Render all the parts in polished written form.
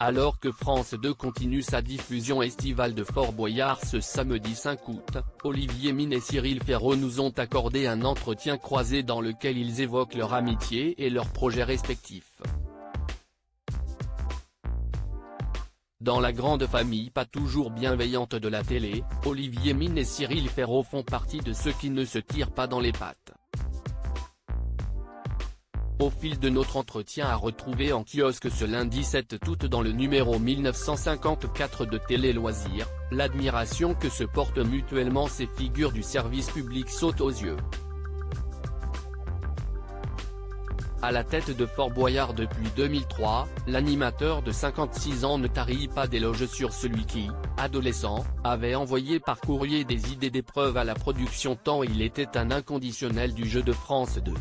Alors que France 2 continue sa diffusion estivale de Fort Boyard ce samedi 5 août, Olivier Mine et Cyril Ferraud nous ont accordé un entretien croisé dans lequel ils évoquent leur amitié et leurs projets respectifs. Dans la grande famille pas toujours bienveillante de la télé, Olivier Mine et Cyril Ferraud font partie de ceux qui ne se tirent pas dans les pattes. Au fil de notre entretien à retrouver en kiosque ce lundi 7 août dans le numéro 1954 de Télé Loisirs, l'admiration que se portent mutuellement ces figures du service public saute aux yeux. À la tête de Fort Boyard depuis 2003, l'animateur de 56 ans ne tarit pas d'éloges sur celui qui, adolescent, avait envoyé par courrier des idées d'épreuves à la production tant il était un inconditionnel du jeu de France 2.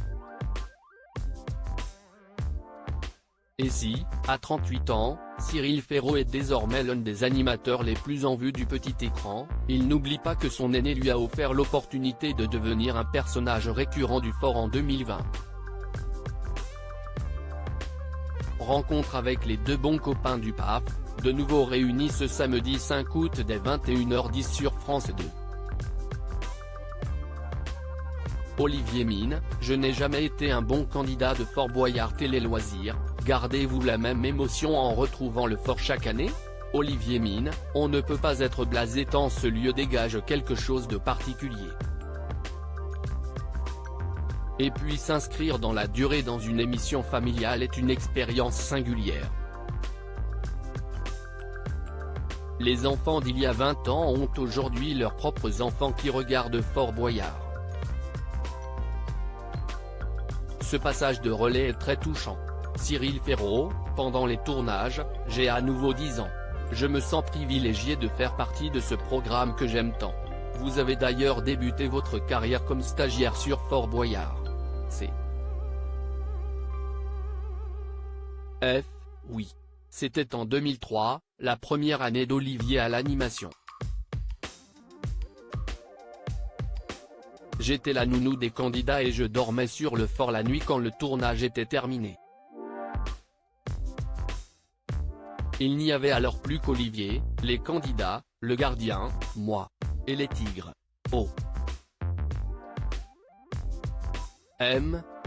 Et si, à 38 ans, Cyril Ferraud est désormais l'un des animateurs les plus en vue du petit écran, il n'oublie pas que son aîné lui a offert l'opportunité de devenir un personnage récurrent du Fort en 2020. Rencontre avec les deux bons copains du PAF, de nouveau réunis ce samedi 5 août dès 21h10 sur France 2. Olivier Mine, je n'ai jamais été un bon candidat de Fort Boyard Télé Loisirs, gardez-vous la même émotion en retrouvant le Fort chaque année ? Olivier Mine, on ne peut pas être blasé tant ce lieu dégage quelque chose de particulier. Et puis s'inscrire dans la durée dans une émission familiale est une expérience singulière. Les enfants d'il y a 20 ans ont aujourd'hui leurs propres enfants qui regardent Fort Boyard. Ce passage de relais est très touchant. Cyril Ferraud, pendant les tournages, j'ai à nouveau 10 ans. Je me sens privilégié de faire partie de ce programme que j'aime tant. Vous avez d'ailleurs débuté votre carrière comme stagiaire sur Fort Boyard. Oui. C'était en 2003, la première année d'Olivier à l'animation. J'étais la nounou des candidats et je dormais sur le Fort la nuit quand le tournage était terminé. Il n'y avait alors plus qu'Olivier, les candidats, le gardien, moi. Et les tigres.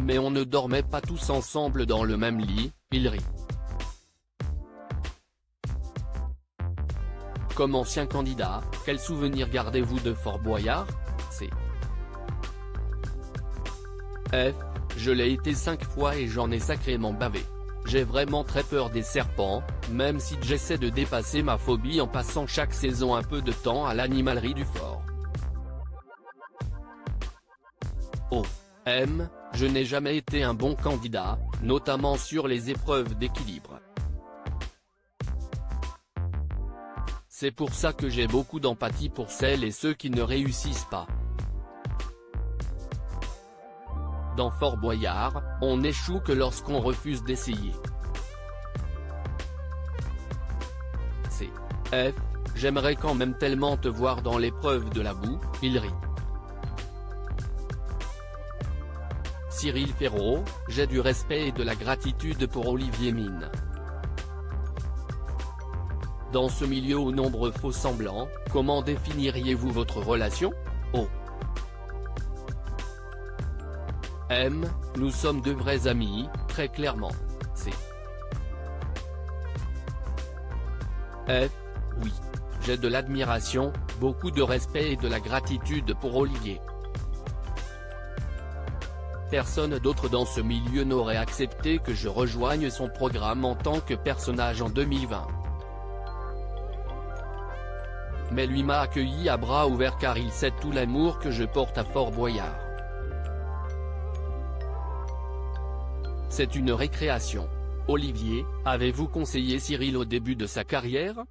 Mais on ne dormait pas tous ensemble dans le même lit, il rit. Comme ancien candidat, quel souvenir gardez-vous de Fort Boyard ? Je l'ai été 5 fois et j'en ai sacrément bavé. J'ai vraiment très peur des serpents, même si j'essaie de dépasser ma phobie en passant chaque saison un peu de temps à l'animalerie du Fort. Je n'ai jamais été un bon candidat, notamment sur les épreuves d'équilibre. C'est pour ça que j'ai beaucoup d'empathie pour celles et ceux qui ne réussissent pas. Dans Fort Boyard, on n'échoue que lorsqu'on refuse d'essayer. J'aimerais quand même tellement te voir dans l'épreuve de la boue, il rit. Cyril Ferraud, j'ai du respect et de la gratitude pour Olivier Mine. Dans ce milieu aux nombreux faux semblants, comment définiriez-vous votre relation ? Nous sommes de vrais amis, très clairement. Oui. J'ai de l'admiration, beaucoup de respect et de la gratitude pour Olivier. Personne d'autre dans ce milieu n'aurait accepté que je rejoigne son programme en tant que personnage en 2020. Mais lui m'a accueilli à bras ouverts car il sait tout l'amour que je porte à Fort Boyard. C'est une récréation. Olivier, avez-vous conseillé Cyril au début de sa carrière ?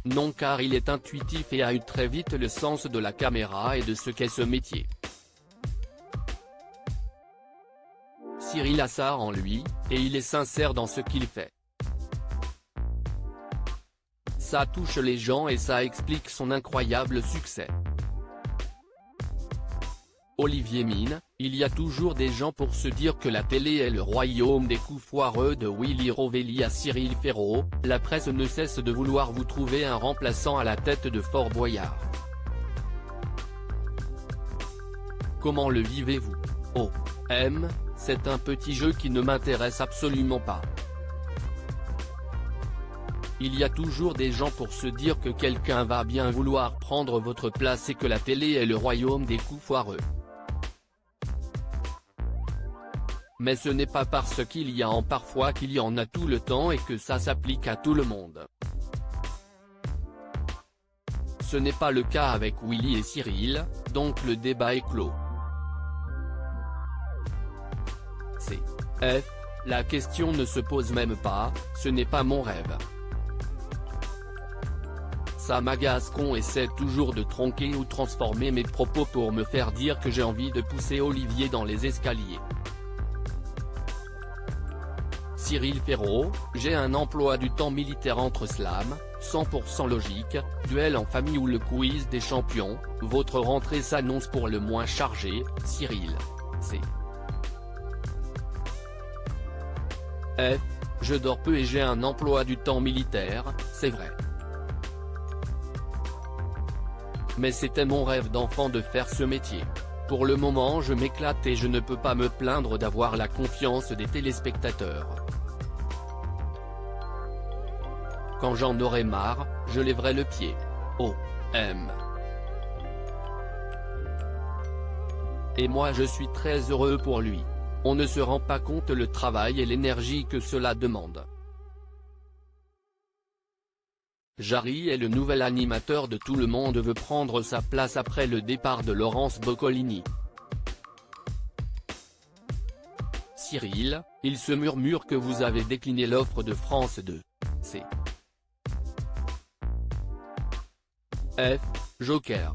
Non car il est intuitif et a eu très vite le sens de la caméra et de ce qu'est ce métier. Cyril a ça en lui, et il est sincère dans ce qu'il fait. Ça touche les gens et ça explique son incroyable succès. Olivier Mine, Il y a toujours des gens pour se dire que la télé est le royaume des coups foireux de Willy Rovelli à Cyril Ferraud. La presse ne cesse de vouloir vous trouver un remplaçant à la tête de Fort Boyard. Comment le vivez-vous? Oh, c'est un petit jeu qui ne m'intéresse absolument pas. Il y a toujours des gens pour se dire que quelqu'un va bien vouloir prendre votre place et que la télé est le royaume des coups foireux. Mais ce n'est pas parce qu'il y en a parfois qu'il y en a tout le temps et que ça s'applique à tout le monde. Ce n'est pas le cas avec Willy et Cyril, donc le débat est clos. La question ne se pose même pas, ce n'est pas mon rêve. Ça m'agace qu'on essaie toujours de tronquer ou transformer mes propos pour me faire dire que j'ai envie de pousser Olivier dans les escaliers. Cyril Ferraud, j'ai un emploi du temps militaire entre slam, 100% logique, duel en famille ou le quiz des champions, votre rentrée s'annonce pour le moins chargée, Cyril. Je dors peu et j'ai un emploi du temps militaire, c'est vrai. Mais c'était mon rêve d'enfant de faire ce métier. Pour le moment je m'éclate et je ne peux pas me plaindre d'avoir la confiance des téléspectateurs. Quand j'en aurai marre, je lèverai le pied. Et moi je suis très heureux pour lui. On ne se rend pas compte le travail et l'énergie que cela demande. Jarry est le nouvel animateur de Tout le monde veut prendre sa place après le départ de Laurence Boccolini. Cyril, il se murmure que vous avez décliné l'offre de France 2. Joker.